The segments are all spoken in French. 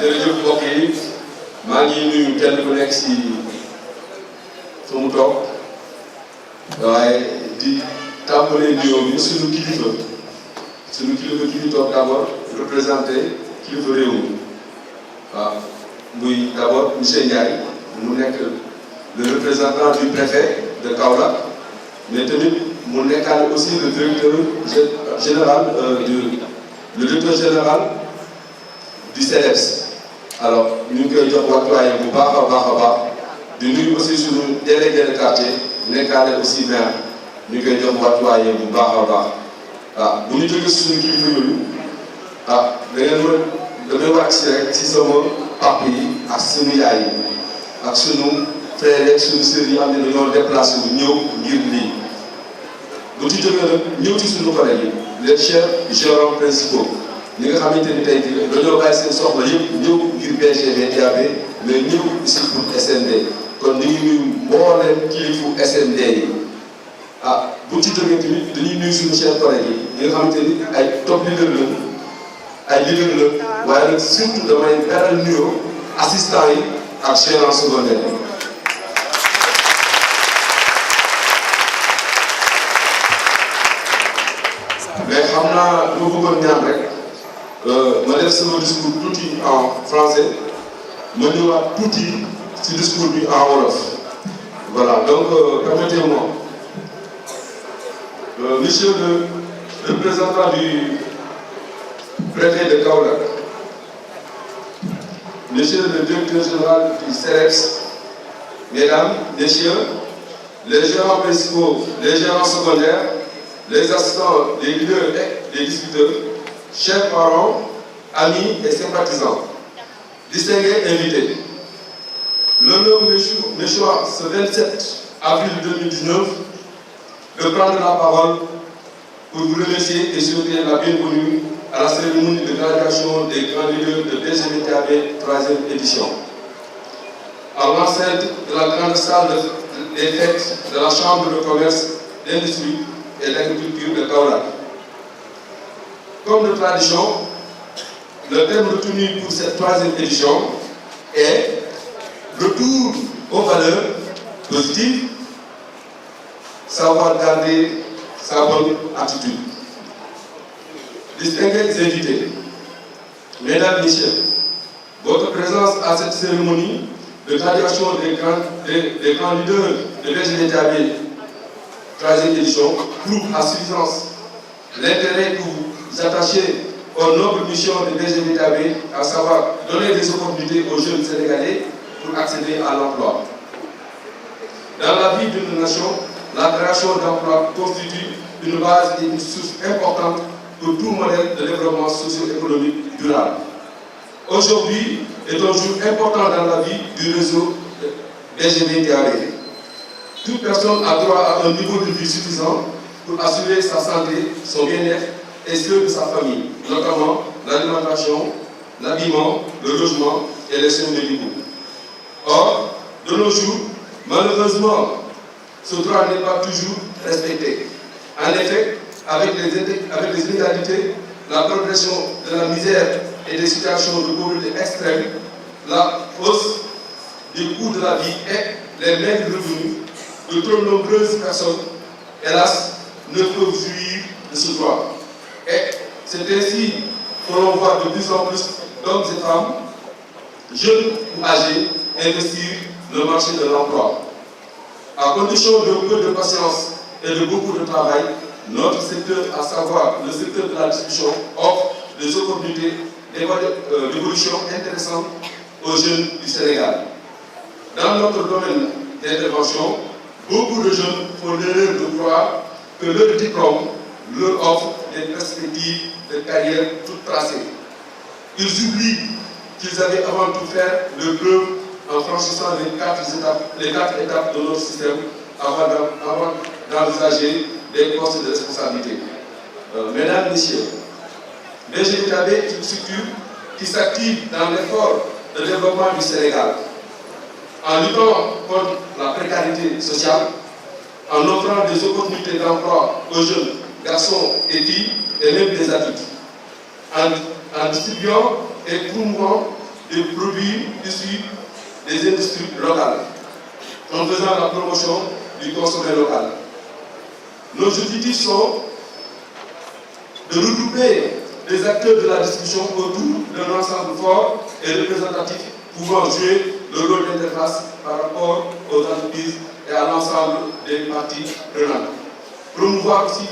jërëjëf mbokk yi maa ngi nuyu kenn ku nekk si fa mu toog waaye di tàmbalee nuyoo bi suñu kilifa gi ñu toog d'abord représenté kilifa réew mi waaw muy d'abord monsieur Ndiaye mu nekk le représentant du préfet de Kaolack mais tamit mu nekkaale aussi le directeur général du CEDEPS. alors ñu ngi koy jox wàccuwaay bu baax a baax di nuyu aussi suñu délégué de quartier nekkaale aussi maire ñu ngi koy jox wàccuwaay bu baax a baax waaw bu ñu jógee suñu kilifa yooyu da ngeen mën damay wàcc si rek si sama papa yi ak suñu yaay yi ak suñu frère ak suñu sœur yi am ne dañoo déplacé wu ñëw ngir lii bu ci jógee nag ñëw ci suñu collègue yi les chefs gérants principaux ñi nga xamante ni tey jii dañoo bàyyi seen soxla yëpp ñëw ngir BGV DAB mais ñëw ici pour SND kon ñu ngi nuyu mbooleem kilifu SND yi bu ci jógee tamit dañuy nuyu suñu chers collègues yi nga xamante ni ay top leader la waaye nag surtout damay beral nuyoo assistant yi ak gérant secondaire mais xam naa lu ma bëggoon ñaan rek ma def sama discours tuuti en français ma ñëwaat tuuti ci discours bi en wolof voilà donc permettez-moi monsieur le représentant du préfet de Kaolack, monsieur le directeur général du CEDEPS, mesdames, messieurs, les gérants principaux, les gérants secondaires, les assistants, les leaders et les discuteurs, chers parents, amis et sympathisants, distingués invités. L'honneur m'échoit ce 27 avril 2019 de prendre la parole pour vous remercier et souhaiter la bienvenue à la cérémonie de graduation des grands leaders de BGV-TAB 3e édition. À l'enceinte de la grande salle des fêtes de la Chambre de commerce, d'industrie et d'agriculture de Kaolack. Comme de tradition, le thème retenu pour cette 3e édition est Retour aux valeurs positives, savoir garder sa bonne attitude. Distingués invités, mesdames, messieurs, votre présence à cette cérémonie de graduation des grands leaders de BGV-TAB 3e édition prouve à suffisance l'intérêt que vous attachez aux nobles missions de BGV-TAB, à savoir donner des opportunités aux jeunes Sénégalais pour accéder à l'emploi. Dans la vie d'une nation, la création d'emplois constitue une base et une source importante pour tout modèle de développement socio-économique durable. Aujourd'hui est un jour important dans la vie du réseau BGV-TAB. Toute personne a droit à un niveau de vie suffisant pour assurer sa santé, son bien-être et ceux de sa famille, notamment l'alimentation, l'habillement, le logement et les soins médicaux. Or, de nos jours, malheureusement, ce droit n'est pas toujours respecté. En effet, avec les inégalités, la progression de la misère et des situations de pauvreté extrême, la hausse du coût de la vie et les maigres revenus de trop nombreuses personnes, hélas, ne peuvent jouir de ce droit. Et c'est ainsi que l'on voit de plus en plus d'hommes et femmes, jeunes ou âgés, investir le marché de l'emploi. À condition de peu de patience et de beaucoup de travail, notre secteur, à savoir le secteur de la distribution, offre des opportunités d'évolution intéressantes aux jeunes du Sénégal. Dans notre domaine d'intervention, beaucoup de jeunes font l'erreur de croire que leur diplôme leur offre des perspectives de carrière toutes tracées. Ils oublient qu'ils avaient avant tout faire leur preuve en franchissant les quatre étapes de notre système avant d'envisager des postes de responsabilité. Mesdames, Messieurs, BGV-TAB est une structure qui s'active dans l'effort de développement du Sénégal, en luttant contre la précarité sociale, en offrant des opportunités d'emploi aux jeunes garçons et filles et même des adultes, en distribuant et promouvant des produits issus des industries locales, en faisant la promotion du consommé local. Nos objectifs sont de regrouper les acteurs de la distribution autour d'un ensemble fort et représentatif pouvant jouer le rôle d'interface par rapport aux entreprises et à l'ensemble des parties prenantes. Promouvoir aussi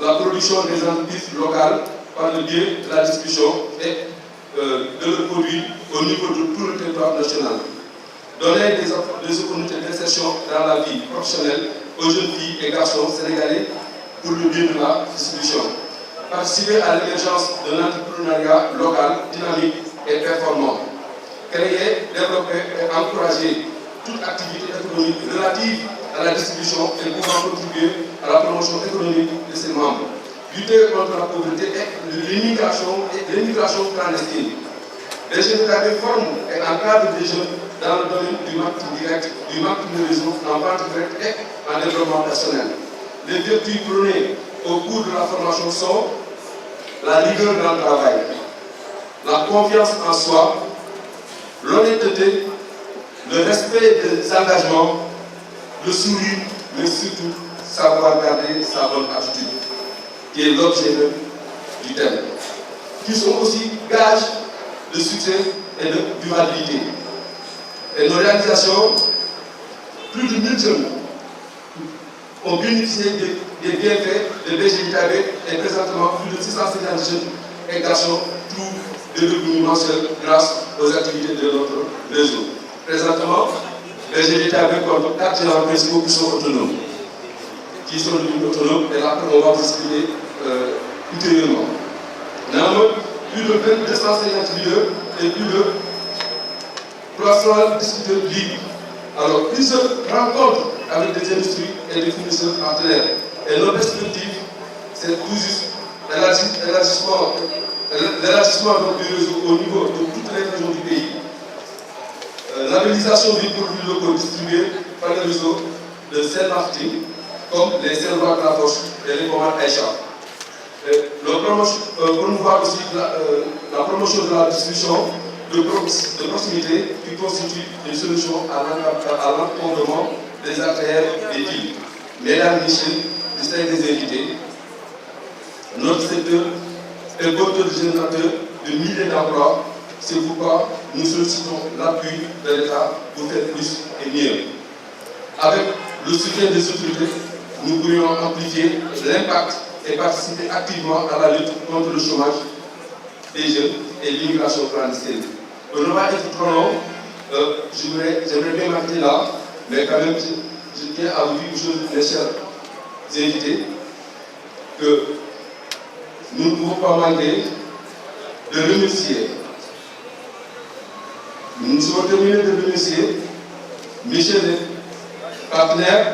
la production des entreprises locales par le biais de la distribution et de leurs produits au niveau de tout le territoire national. Donner des opportunités d'insertion dans la vie professionnelle aux jeunes filles et garçons sénégalais pour le bien de la distribution. Participer à l'émergence d'un entrepreneuriat local, dynamique et performant. Créer, développer et encourager toute activité économique relative à la distribution et pouvant contribuer à la promotion économique de ses membres. Lutter contre la pauvreté et l'immigration clandestine. Les jeunes établis forment et encadrent des jeunes dans le domaine du marketing direct, du marketing de réseau, en vente directe et en développement personnel. Les vertus prônées au cours de la formation sont la rigueur dans le travail, la confiance en soi, l'honnêteté, le respect des engagements, le sourire, mais surtout savoir garder sa bonne attitude, qui est l'objet du thème, qui sont aussi gages de succès et de durabilité. Et nos réalisations, plus de 1000 jeunes ont bénéficié des bienfaits de BGITAB et présentement plus de 650 jeunes et garçons trouvent des revenus mensuels grâce aux activités de notre réseau. Présentement, BGITAB compte 4 gérants principaux qui sont autonomes, et là on va vous expliquer ultérieurement. Néanmoins, plus de 250 leaders et plus de 300 distributeurs libres. Alors, ils se rencontrent avec des industries et des fournisseurs partenaires. Et nos perspectives, c'est tout juste l'élargissement du réseau au niveau de toutes les régions du pays, labellisation des produits locaux distribués par le réseau de sel marketing, comme les sels de la poche et les commandes Aïcha. Promouvoir aussi la promotion de la distribution de proximité qui constitue une solution à l'encombrement des artères des villes. Mesdames, Messieurs, distingués des invités, notre secteur est porteur de générateur de milliers d'emplois. C'est pourquoi nous sollicitons l'appui de l'État pour faire plus et mieux. Avec le soutien des autorités, nous pourrions amplifier l'impact et participer activement à la lutte contre le chômage des jeunes et l'immigration clandestine. Pour ne pas être trop long, j'aimerais bien m'arrêter là, mais quand même, je tiens à vous dire une chose, mes chers invités, que nous ne pouvons pas manquer de remercier. Nous sommes terminés de remercier Michel et partenaires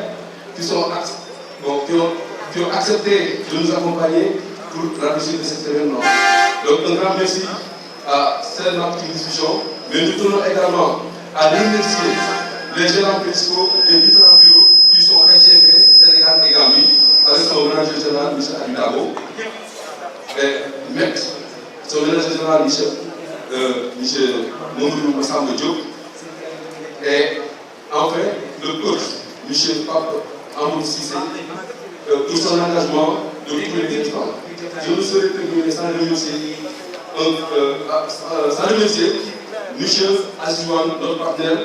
qui ont accepté de nous accompagner pour la réussite de cet événement. Donc un grand merci à cette marketing discussion, mais nous tenons également à remercier les gérants principaux des différents bureaux qui sont intégrés Sénégal et Gambie, avec son manager général, M. Abidabo, et maître, son manager général, M. Mamoudou Massamba Diop, et enfin le coach, M. Pape Amour Sissé, pour son engagement de tous les territoires. Je ne saurais terminer sans remercier M. Azouane, notre partenaire,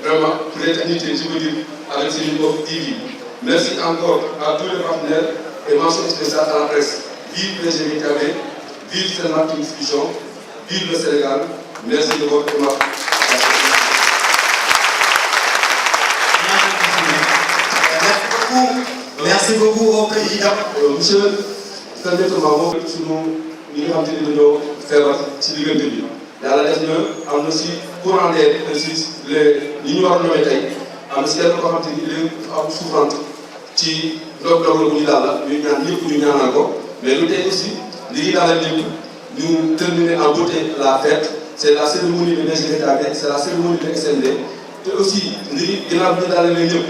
vraiment pour l'éternité, je veux dire, avec Sénégal TV. Merci encore à tous les partenaires et mention spéciale à la presse. Vive les GMTV, vive cette marketing discussion, vive le Sénégal. Merci de votre remarque. Merci beaucoup au président. Monsieur, permettez-moi ñi nga xam te ni dañoo feebar ci diggante bi yàlla def na am na si courant d'air si ñi ñu war a ñëwee tey am na si kenn koo xam te ni léegi am souffrante ci ndog-ndog la bu ñu daal la ñu ñaan ñëpp ñu ñaanal ko mais lu tey aussi li ñuy daal ñëpp ñu terminer en beauté la fête c'est la cérémonie de BGTAB, c'est la cérémonie de SND te aussi li ginnaaw bi ñu daal leen ñëpp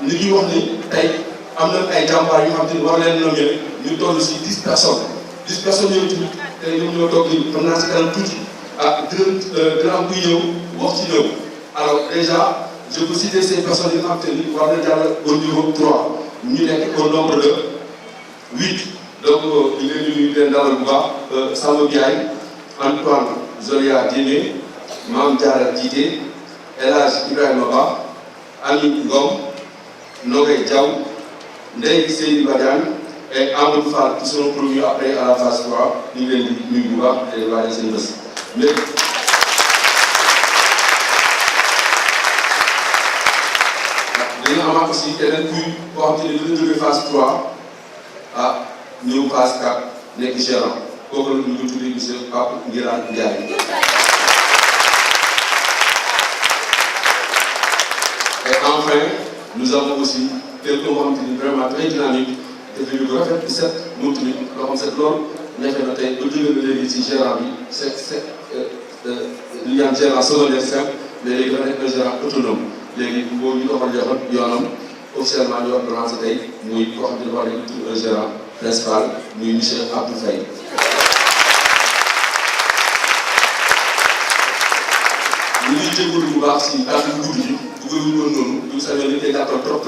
li ñuy wax ni tey am na ay jàmbaar yu xam te ni war leen nommer ñu toll si 10 personnes. 10 personnes yooyu tamit tey ñoom ñoo toog nii xam naa si kanam tuuti ah dina am kuy ñëw wax ci ñëw alors déjà je peux citer ces personnes yi nga xam te ni war na jàll au niveau 3 ñu nekk au nombre de 8 donc ñu leen di nuyu leen dalal bu baax Samba Biaye Antoine Zolia Diémé Mame Diarra Djité El Hadj Ibrahima Ba Ami Ngom Nogay Diaw Ndeye Seydi Badiane et Amadou Fall qui seront promus après à la phase 3 ñu ngi leen di nuyu bu baax di leen waajal seen bés mais dañu amaat aussi keneen kuy boo xam te ne dina jógee phase 3 ah ñëw phase 4 nekk gérant kooku la ñu tuddee monsieur Pape Ngiraan Ndiaye. Et enfin nous avons aussi quelqu'un boo xam te ni vraiment très dynamique def nañu ko rafet di set moom tamit loo xam set lool nekk na tey ba jógee na léegi ci gérant bi li ñu am gérant secondaire simple mais léegi dafa nekk un gérant autonome léegi boo ñu doxal yoonam officiellement ñu war a lancer tey muy koo xam ne dafa nekk un gérant principal muy monsieur Abdou Faye. ñu ngi jégalu bu baax si kàddu gu gudd yi dugaluñu woon noonu ñu sañoon dañu koy gàttal trop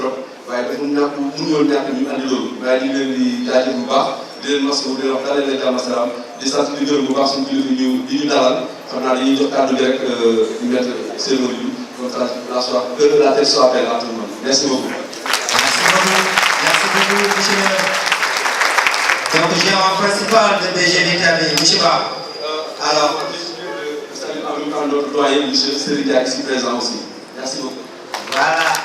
waaye dafa mënuwoon ñàkk ñu andi loolu waaye ñu ngi leen di jaajëf bu baax di leen masawu di leen wax dalee leen jàmm salaam di sant di gërëm bu baax suñu kilifa di ñu dalal xam naa dañuy jox kàddu gi rek ñu mettre seen bi comme ça la tête soit belle à tout le monde merci beaucoup. Merci beaucoup, monsieur. Donc, gérant principal de BGVTAB, monsieur Ba. Alors, en même temps notre doyen, monsieur Serigne Diack, ici présent aussi. Merci beaucoup. Voilà.